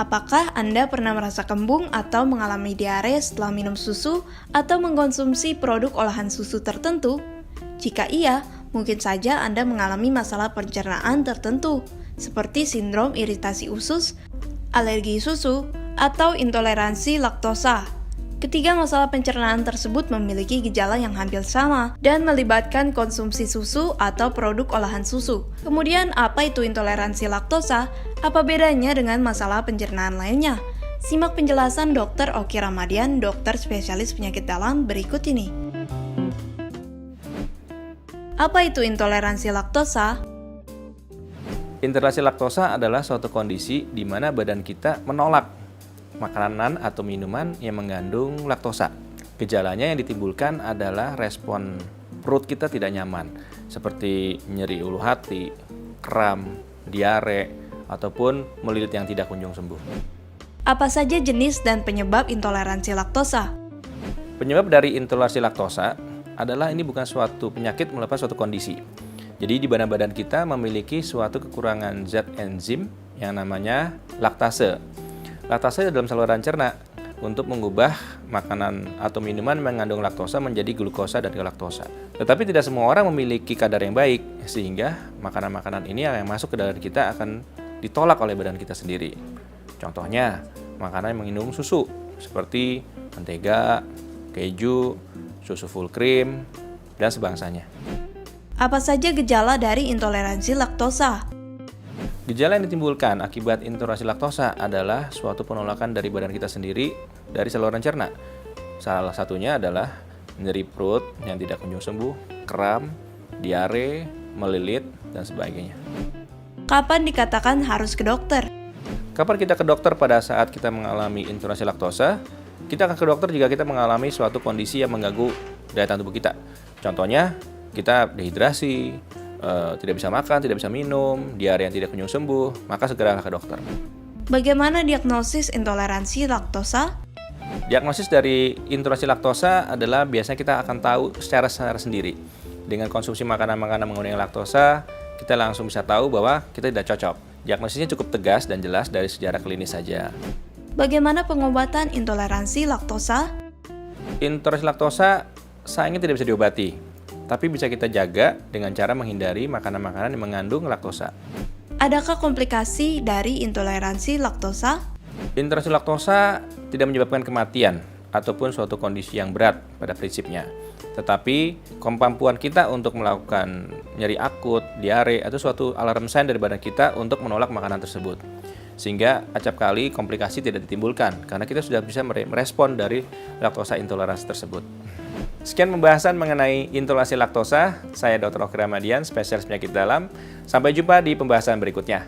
Apakah Anda pernah merasa kembung atau mengalami diare setelah minum susu atau mengkonsumsi produk olahan susu tertentu? Jika iya, mungkin saja Anda mengalami masalah pencernaan tertentu, seperti sindrom iritasi usus, alergi susu, atau intoleransi laktosa. Ketiga masalah pencernaan tersebut memiliki gejala yang hampir sama dan melibatkan konsumsi susu atau produk olahan susu. Kemudian, apa itu intoleransi laktosa? Apa bedanya dengan masalah pencernaan lainnya? Simak penjelasan Dr. Oki Ramadian, dokter spesialis penyakit dalam berikut ini. Apa itu intoleransi laktosa? Intoleransi laktosa adalah suatu kondisi di mana badan kita menolak makanan atau minuman yang mengandung laktosa. Gejalanya yang ditimbulkan adalah respon perut kita tidak nyaman, seperti nyeri ulu hati, kram, diare, ataupun melilit yang tidak kunjung sembuh. Apa saja jenis dan penyebab intoleransi laktosa? Penyebab dari intoleransi laktosa adalah ini bukan suatu penyakit, melainkan suatu kondisi. Jadi di badan kita memiliki suatu kekurangan zat enzim yang namanya laktase. Laktase dalam saluran cerna untuk mengubah makanan atau minuman yang mengandung laktosa menjadi glukosa dan galaktosa. Tetapi tidak semua orang memiliki kadar yang baik, sehingga makanan-makanan ini yang masuk ke dalam kita akan ditolak oleh badan kita sendiri. Contohnya, makanan yang mengandung susu, seperti mentega, keju, susu full cream, dan sebangsanya. Apa saja gejala dari intoleransi laktosa? Gejala yang ditimbulkan akibat intoleransi laktosa adalah suatu penolakan dari badan kita sendiri dari saluran cerna. Salah satunya adalah nyeri perut yang tidak kunjung sembuh, kram, diare, melilit, dan sebagainya. Kapan dikatakan harus ke dokter? Kapan kita ke dokter pada saat kita mengalami intoleransi laktosa? Kita akan ke dokter jika kita mengalami suatu kondisi yang mengganggu daya tahan tubuh kita. Contohnya, kita dehidrasi, tidak bisa makan, tidak bisa minum, diare yang tidak kunjung sembuh, maka segeralah ke dokter. Bagaimana diagnosis intoleransi laktosa? Diagnosis dari intoleransi laktosa adalah biasanya kita akan tahu secara sendiri. Dengan konsumsi makanan-makanan mengandung laktosa, kita langsung bisa tahu bahwa kita tidak cocok. Diagnosisnya cukup tegas dan jelas dari sejarah klinis saja. Bagaimana pengobatan intoleransi laktosa? Intoleransi laktosa sayangnya tidak bisa diobati, tapi bisa kita jaga dengan cara menghindari makanan-makanan yang mengandung laktosa. Adakah komplikasi dari intoleransi laktosa? Intoleransi laktosa tidak menyebabkan kematian ataupun suatu kondisi yang berat pada prinsipnya. Tetapi kemampuan kita untuk melakukan nyeri akut, diare, atau suatu alarm sign dari badan kita untuk menolak makanan tersebut. Sehingga acap kali komplikasi tidak ditimbulkan karena kita sudah bisa merespon dari laktosa intoleransi tersebut. Sekian pembahasan mengenai intoleransi laktosa. Saya Dr. Oki Ramadian, spesialis penyakit dalam. Sampai jumpa di pembahasan berikutnya.